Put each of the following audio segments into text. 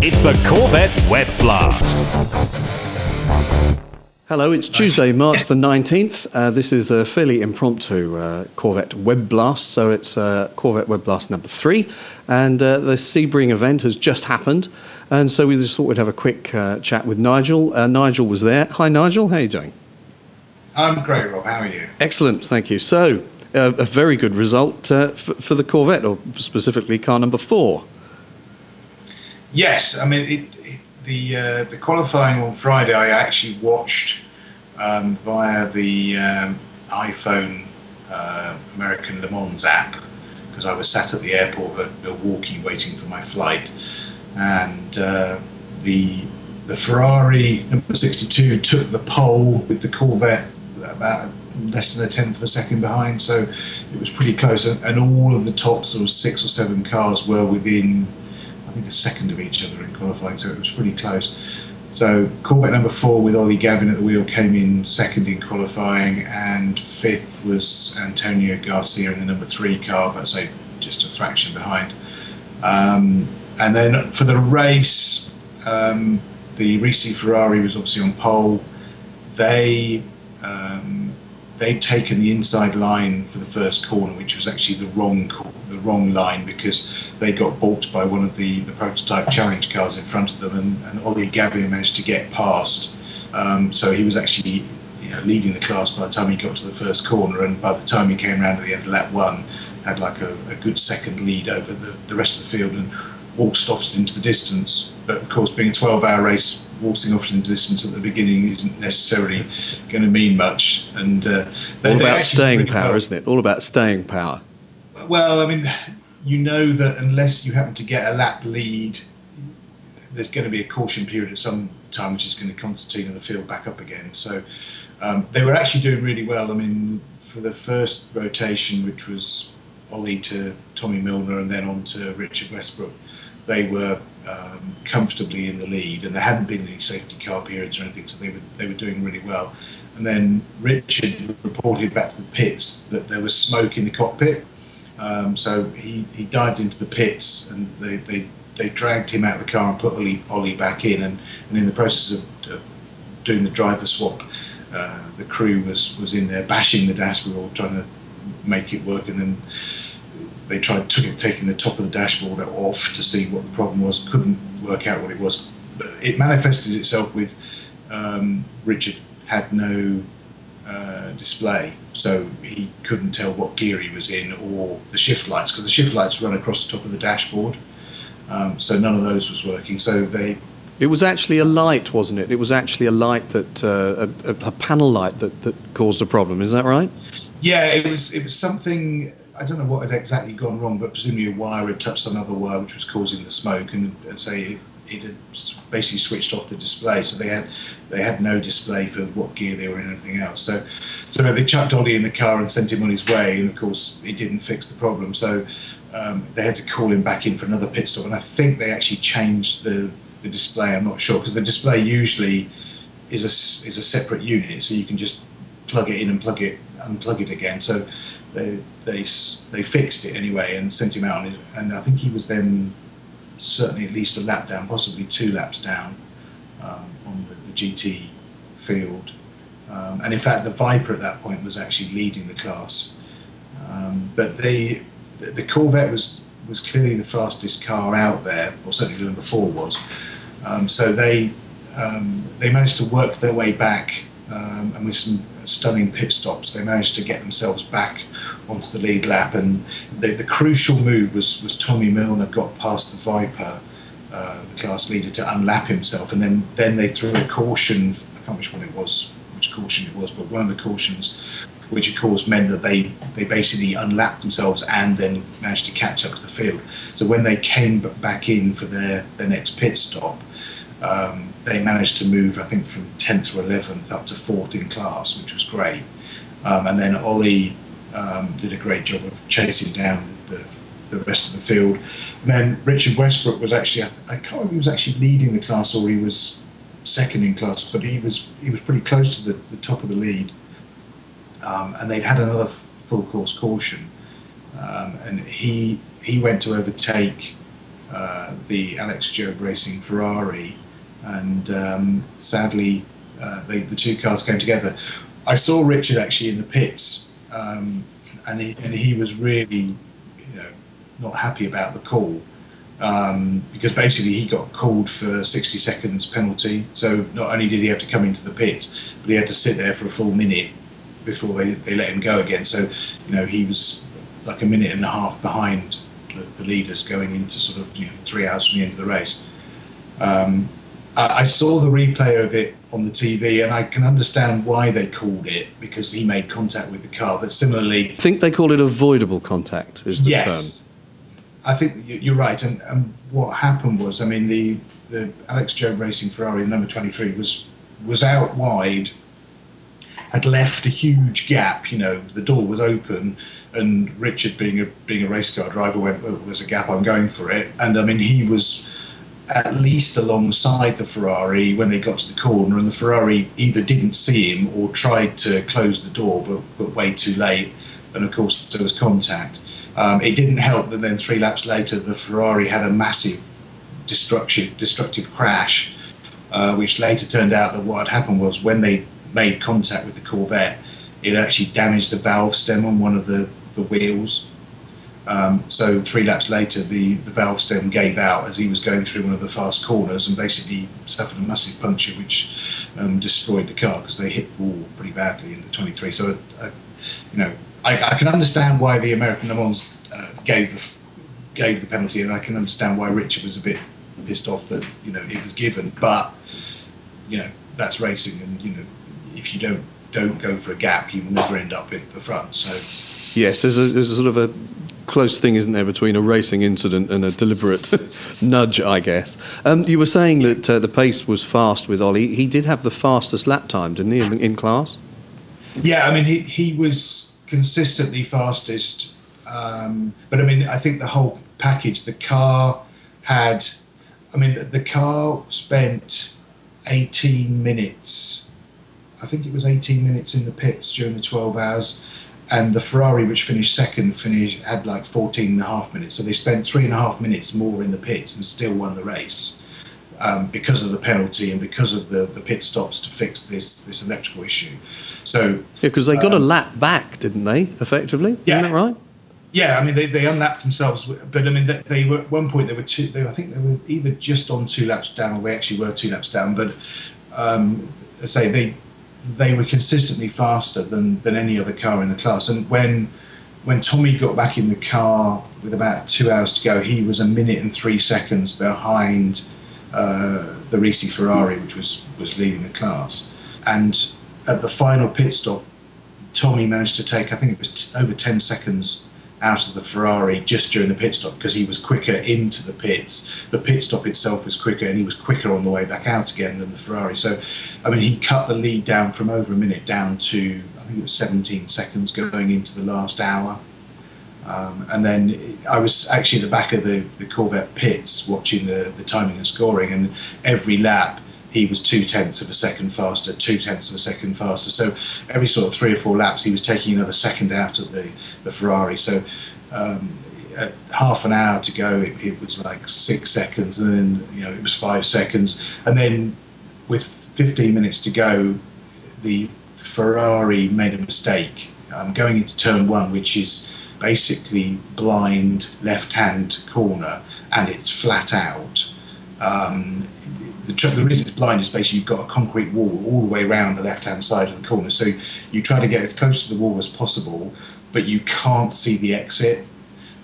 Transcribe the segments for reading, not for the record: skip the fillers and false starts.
It's the Corvette Web Blast. Hello, it's Tuesday, March the 19th. This is a fairly impromptu Corvette Web Blast, so it's Corvette Web Blast number 3, and the Sebring event has just happened, and so we just thought we'd have a quick chat with Nigel. Nigel was there. Hi Nigel, how are you doing? I'm great, Rob. How are you? Excellent, thank you. So, a very good result for the Corvette, or specifically car number 4. Yes, I mean, the qualifying on Friday I actually watched via the iPhone American Le Mans app, because I was sat at the airport at Milwaukee waiting for my flight, and the Ferrari number 62 took the pole with the Corvette about less than a tenth of a second behind, so it was pretty close, and all of the top sort of 6 or 7 cars were within, I think, a second of each other in qualifying, so it was pretty close. So Corvette number 4 with Olly Gavin at the wheel came in second in qualifying, and 5th was Antonio Garcia in the number 3 car, but say just a fraction behind. And then for the race, the Ricci Ferrari was obviously on pole. They'd taken the inside line for the first corner, which was actually the wrong line, because they got balked by one of the prototype challenge cars in front of them, and Olly Gavin managed to get past. So he was actually leading the class by the time he got to the first corner, and by the time he came around to the end of lap 1, had like a good second lead over the rest of the field and waltzed off into the distance. But of course, being a 12-hour race, waltzing off into distance at the beginning isn't necessarily going to mean much. And all about staying power, isn't it? All about staying power. Well, I mean, you know that unless you happen to get a lap lead, there's going to be a caution period at some time, which is going to concertina the field back up again. So they were actually doing really well. I mean, for the first rotation, which was Ollie to Tommy Milner and then on to Richard Westbrook, they were comfortably in the lead, and there hadn't been any safety car periods or anything, so they were doing really well. And then Richard reported back to the pits that there was smoke in the cockpit, so he dived into the pits, and they dragged him out of the car and put Ollie back in, and in the process of doing the driver swap, the crew was in there bashing the dashboard, trying to make it work, and then they tried taking the top of the dashboard off to see what the problem was. Couldn't work out what it was. But it manifested itself with Richard had no display, so he couldn't tell what gear he was in, or the shift lights, because the shift lights run across the top of the dashboard. So none of those was working. So It was actually a light, wasn't it? It was actually a light that a panel light that caused a problem. Is that right? Yeah, it was something. I don't know what had exactly gone wrong, but presumably a wire had touched another wire, which was causing the smoke, and say it had basically switched off the display. So they had no display for what gear they were in and everything else. So they chucked Ollie in the car and sent him on his way, and of course it didn't fix the problem. So they had to call him back in for another pit stop, and I think they actually changed the display. I'm not sure, because the display usually is a separate unit, so you can just plug it in and unplug it again. So they fixed it anyway and sent him out, and I think he was then certainly at least a lap down, possibly 2 laps down on the GT field. And in fact, the Viper at that point was actually leading the class. But the Corvette was clearly the fastest car out there, or certainly the number 4 was. So they managed to work their way back, and with some stunning pit stops, they managed to get themselves back onto the lead lap. And the crucial move was Tommy Milner got past the Viper, the class leader, to unlap himself, and then they threw a caution. I can't remember which caution it was, but one of the cautions, which of course meant that they basically unlapped themselves and then managed to catch up to the field. So when they came back in for their next pit stop, they managed to move, I think, from 10th or 11th up to 4th in class, which was great. And then Ollie did a great job of chasing down the rest of the field. And then Richard Westbrook was actually, I can't remember if he was actually leading the class or he was second in class, but he was pretty close to the top of the lead. And they'd had another full course caution, and he went to overtake the Alex Job Racing Ferrari, and sadly the two cars came together. I saw Richard actually in the pits, and he was really, not happy about the call, because basically he got called for 60 seconds penalty. So not only did he have to come into the pits, but he had to sit there for a full minute before they let him go again. So he was like a minute and a half behind the leaders going into sort of 3 hours from the end of the race. I saw the replay of it on the TV, and I can understand why they called it, because he made contact with the car. But similarly, I think they call it avoidable contact is the yes, term. I think you're right. And what happened was, I mean, the Alex Job Racing Ferrari, number 23, was out wide, had left a huge gap. The door was open, and Richard, being a race car driver, went, "Well, there's a gap, I'm going for it." And I mean, he was at least alongside the Ferrari when they got to the corner, and the Ferrari either didn't see him or tried to close the door, but way too late. And of course, there was contact. It didn't help that then 3 laps later, the Ferrari had a massive destructive crash, which later turned out that what had happened was, when they made contact with the Corvette, it actually damaged the valve stem on one of the wheels. So 3 laps later, the valve stem gave out as he was going through one of the fast corners, and basically suffered a massive puncture, which destroyed the car, because they hit the wall pretty badly in the 23. So, I can understand why the American Le Mans gave the penalty, and I can understand why Richard was a bit pissed off that it was given. But that's racing, and if you don't go for a gap, you will never end up at the front. So yes, there's a sort of a close thing, isn't there, between a racing incident and a deliberate nudge, I guess. You were saying that the pace was fast with Ollie. He did have the fastest lap time, didn't he, in class? Yeah, I mean, he was consistently fastest. But I mean, I think the whole package, the car spent 18 minutes. I think it was 18 minutes in the pits during the 12 hours. And the Ferrari, which finished second, had like 14 and a half minutes. So they spent 3.5 minutes more in the pits and still won the race, because of the penalty and because of the pit stops to fix this electrical issue. So yeah, because they got a lap back, didn't they? Effectively, yeah, isn't that right? Yeah, I mean they unlapped themselves, but I mean they were at one point I think they were either just on 2 laps down, or they actually were 2 laps down. But they were consistently faster than any other car in the class. And when Tommy got back in the car with about 2 hours to go, he was 1 minute and 3 seconds behind the Risi Ferrari, which was leading the class. And at the final pit stop, Tommy managed to take, I think it was over 10 seconds out of the Ferrari just during the pit stop, because he was quicker into the pits. The pit stop itself was quicker, and he was quicker on the way back out again than the Ferrari. So, I mean, he cut the lead down from over 1 minute down to, I think it was 17 seconds going into the last hour. And then I was actually at the back of the Corvette pits watching the timing and scoring, and every lap he was 0.2 of a second faster, 0.2 of a second faster. So every sort of 3 or 4 laps, he was taking another second out of the Ferrari. So at half an hour to go, it was like 6 seconds, and then it was 5 seconds, and then with 15 minutes to go, the Ferrari made a mistake going into turn 1, which is basically blind left-hand corner, and it's flat out. The reason it's blind is basically you've got a concrete wall all the way around the left-hand side of the corner. So you try to get as close to the wall as possible, but you can't see the exit.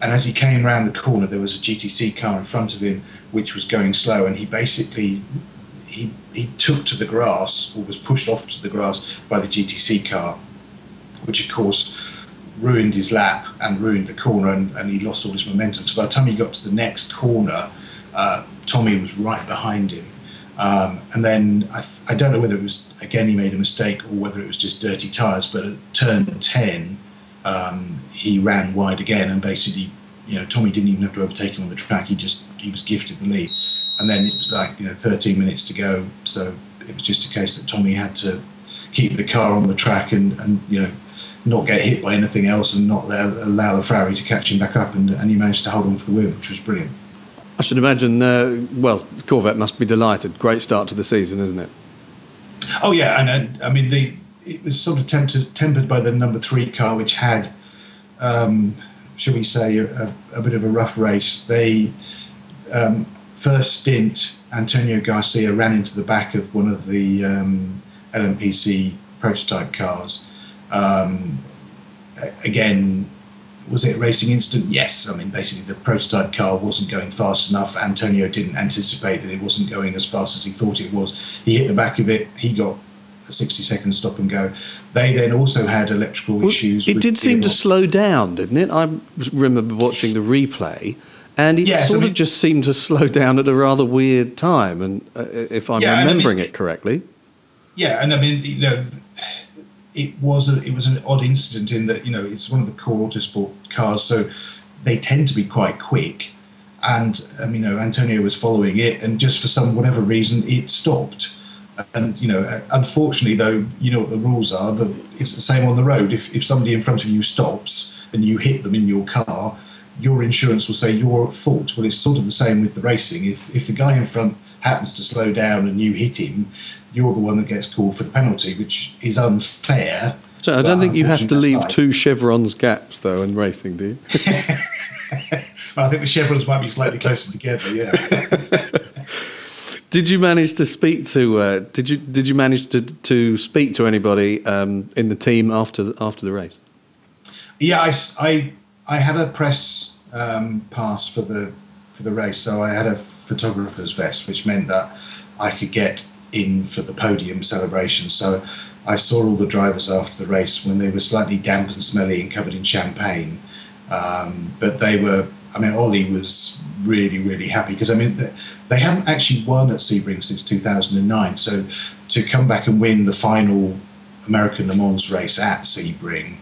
And as he came around the corner, there was a GTC car in front of him, which was going slow, and he basically he took to the grass, or was pushed off to the grass by the GTC car, which of course ruined his lap and ruined the corner, and he lost all his momentum. So by the time he got to the next corner, Tommy was right behind him. And then I don't know whether it was, again, he made a mistake, or whether it was just dirty tyres, but at turn 10, he ran wide again, and basically, Tommy didn't even have to overtake him on the track. He was gifted the lead. And then it was like, 13 minutes to go. So it was just a case that Tommy had to keep the car on the track and not get hit by anything else, and not allow the Ferrari to catch him back up. And he managed to hold on for the win, which was brilliant. should imagine, well, Corvette must be delighted. Great start to the season, isn't it? Oh, yeah. And I mean, it was sort of tempered by the number 3 car, which had, shall we say, a bit of a rough race. They, first stint, Antonio Garcia ran into the back of one of the LMPC prototype cars. Again, was it a racing incident? Yes. I mean, basically the prototype car wasn't going fast enough. Antonio didn't anticipate that it wasn't going as fast as he thought it was. He hit the back of it. He got a 60-second stop and go. They then also had electrical issues. It did seem to slow down, didn't it? I remember watching the replay, and it sort of just seemed to slow down at a rather weird time, and if I'm remembering it correctly. Yeah, and I mean, you know, it was an odd incident in that, you know, it's one of the core autosport cars, so they tend to be quite quick. And you know, Antonio was following it, and just for whatever reason, it stopped. And you know, unfortunately, though, you know what the rules are. It's the same on the road. If somebody in front of you stops and you hit them in your car, your insurance will say you're at fault. Well, it's sort of the same with the racing. If the guy in front happens to slow down and you hit him, you're the one that gets called for the penalty, which is unfair. So I don't think you have to leave 2 chevrons gaps, though, in racing, do you? Well, I think the chevrons might be slightly closer together. Yeah. Did you manage to speak to? Did you manage to speak to anybody in the team after the race? Yeah, I had a press pass for the race, so I had a photographer's vest, which meant that I could get in for the podium celebration. So I saw all the drivers after the race when they were slightly damp and smelly and covered in champagne. But they were, I mean, Olly was really, really happy because, I mean, they haven't actually won at Sebring since 2009. So to come back and win the final American Le Mans race at Sebring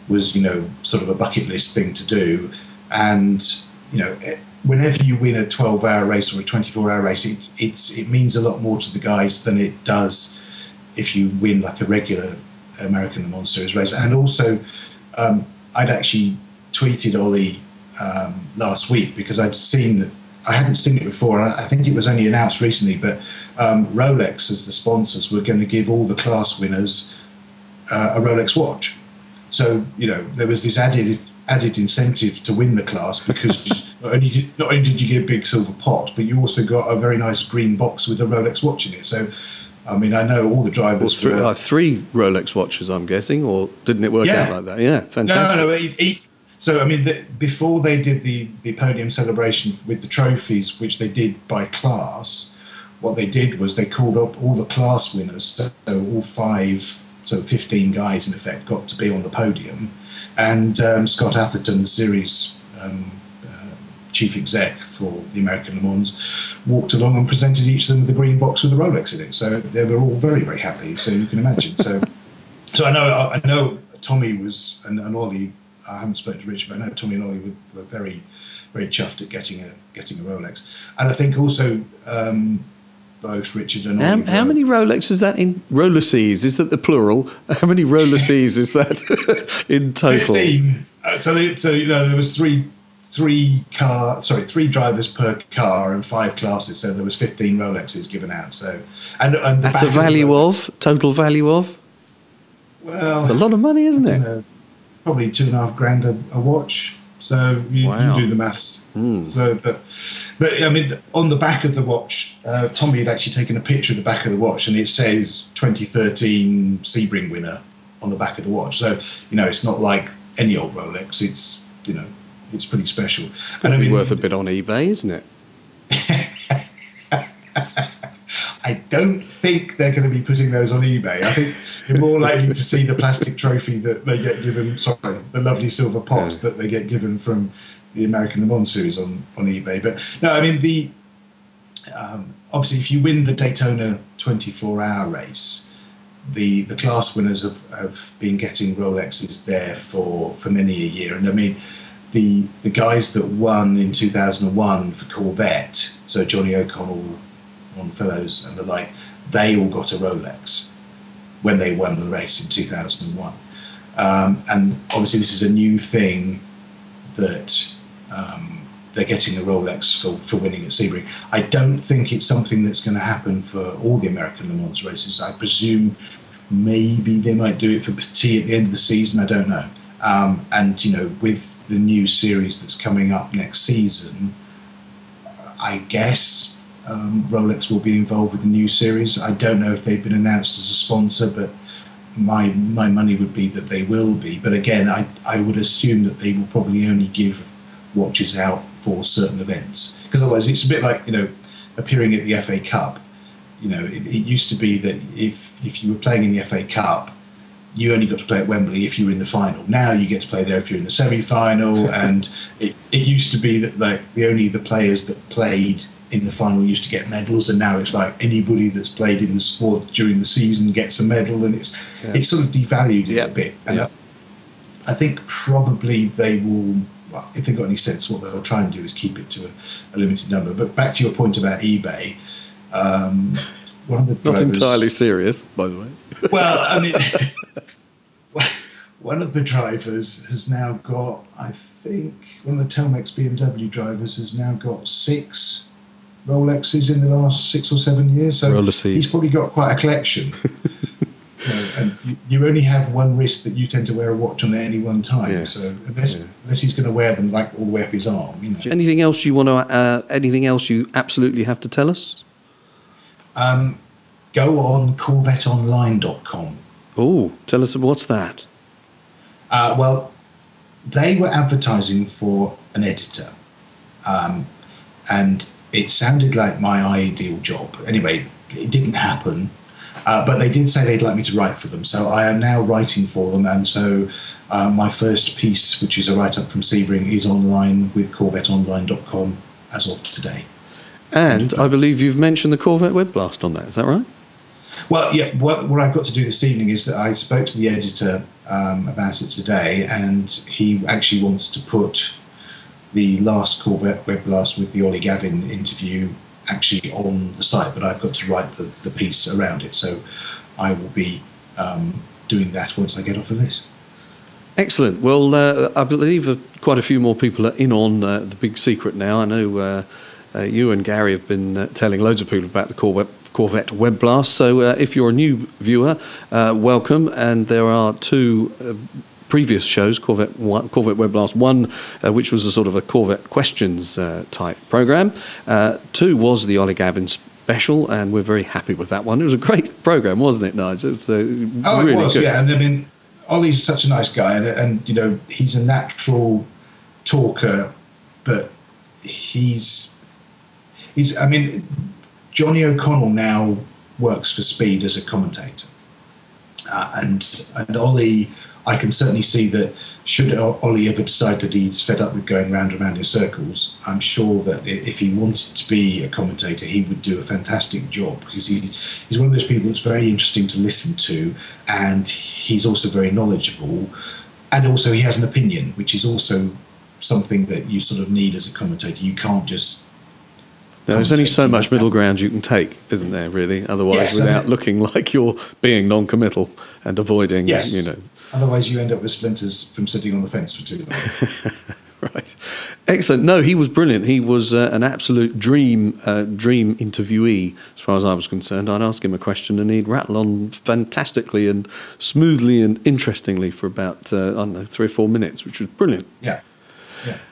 was, you know, sort of a bucket list thing to do. And, you know, whenever you win a 12-hour race or a 24-hour race, it means a lot more to the guys than it does if you win like a regular American Le Mans Series race. And also, I'd actually tweeted Olly last week because I'd seen that. I hadn't seen it before, and I think it was only announced recently, but Rolex, as the sponsors, were going to give all the class winners a Rolex watch. So, you know, there was this added incentive to win the class because not only did you get a big silver pot, but you also got a very nice green box with a Rolex watch in it. So, I mean, I know all the drivers. Well, 3 Rolex watches, I'm guessing, or didn't it work out like that? Yeah, fantastic. No. So, I mean, before they did the podium celebration with the trophies, which they did by class, what they did was they called up all the class winners, so all 15 guys in effect got to be on the podium. And Scott Atherton, the series chief exec for the American Le Mans, walked along and presented each of them with a green box with a Rolex in it. So they were all very, very happy. So you can imagine. So I know Tommy was and Olly. I haven't spoken to Richard, but I know Tommy and Olly were very, very chuffed at getting a Rolex. And I think also both Richard and Olly. How many Rolexes is that in Rolexes? Is that the plural? How many Rolexes is that in total? 15. So you know, there was three drivers per car and 5 classes. So there was 15 Rolexes given out. So and that's a value of total value of. Well, it's a lot of money, isn't it? Know, probably $2,500 a watch. So you do the maths. So, but I mean, on the back of the watch, Tommy had actually taken a picture of the back of the watch, and it says 2013 Sebring winner on the back of the watch. So you know, it's not like any old Rolex. It's, you know, it's pretty special. And I mean, worth a bit on eBay, isn't it? I don't think they're going to be putting those on eBay. I think you're more likely to see the plastic trophy that they get given, the lovely silver pot that they get given from the American Le Mans Series on eBay. But no, I mean, obviously if you win the Daytona 24-hour race, the class winners have been getting Rolexes there for many a year. And I mean, the guys that won in 2001 for Corvette, so Johnny O'Connell, Ron Fellows and the like, they all got a Rolex when they won the race in 2001. And obviously this is a new thing that they're getting a Rolex for winning at Sebring. I don't think it's something that's going to happen for all the American Le Mans races. I presume maybe they might do it for Petit at the end of the season. I don't know. And, you know, with the new series that's coming up next season, I guess Rolex will be involved with the new series. I don't know if they've been announced as a sponsor, but my money would be that they will be. But again, I would assume that they will probably only give watches out for certain events, because otherwise it's a bit like, you know, appearing at the FA Cup. You know, it used to be that if you were playing in the FA Cup, you only got to play at Wembley if you were in the final. Now you get to play there if you're in the semi-final, and it used to be that like the players that played in the final used to get medals, and now it's like anybody that's played in the squad during the season gets a medal, and it's sort of devalued it a bit. And I think probably they will. Well, if they've got any sense, what they'll try and do is keep it to a limited number. But back to your point about eBay, one of the drivers, not entirely serious, by the way. Well, I mean, one of the drivers has now got, I think, one of the Telmex BMW drivers has now got 6 Rolexes in the last 6 or 7 years. So he's probably got quite a collection. You know, and you only have one wrist that you tend to wear a watch on at any one time. Yes. So unless he's going to wear them like all the way up his arm, you know. Anything else you want to? Anything else you absolutely have to tell us? Go on CorvetteOnline.com. Oh, tell us what's that? Well, they were advertising for an editor, and it sounded like my ideal job. Anyway, it didn't happen. But they did say they'd like me to write for them, so I am now writing for them, and so my first piece, which is a write-up from Sebring, is online with CorvetteOnline.com as of today. And I believe you've mentioned the Corvette Web Blast on that, is that right? Well, yeah, what I've got to do this evening is that I spoke to the editor about it today, and he actually wants to put the last Corvette Web Blast with the Olly Gavin interview actually on the site, but I've got to write the piece around it, so I will be doing that once I get off of this. Excellent. Well, I believe quite a few more people are in on the big secret now. I know you and Gary have been telling loads of people about the Corvette Web Blast, so if you're a new viewer, welcome, and there are 2 previous shows, Corvette Web Blast 1, which was a sort of a Corvette questions type programme. 2 was the Olly Gavin special, and we're very happy with that one. It was a great programme, wasn't it, Nigel? It was, really it was, good. Yeah. And I mean, Olly's such a nice guy, and you know, he's a natural talker, but he's I mean, Johnny O'Connell now works for Speed as a commentator, and Olly, I can certainly see that should Olly ever decide that he's fed up with going round and round in circles, I'm sure that if he wanted to be a commentator, he would do a fantastic job, because he's one of those people that's very interesting to listen to, and he's also very knowledgeable, and also he has an opinion, which is also something that you sort of need as a commentator. You can't just... There's only so much middle ground you can take, isn't there, really? Otherwise, without looking like you're being non-committal and avoiding, you know... Otherwise, you end up with splinters from sitting on the fence for too long. Right. Excellent. No, he was brilliant. He was an absolute dream interviewee, as far as I was concerned. I'd ask him a question and he'd rattle on fantastically and smoothly and interestingly for about, I don't know, 3 or 4 minutes, which was brilliant. Yeah.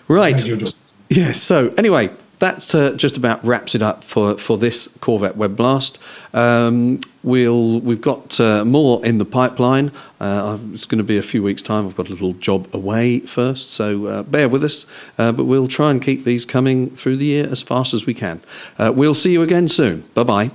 Right. Yeah, so anyway... That just about wraps it up for this Corvette Web Blast. We've got more in the pipeline. It's going to be a few weeks' time. I've got a little job away first, so bear with us. But we'll try and keep these coming through the year as fast as we can. We'll see you again soon. Bye-bye.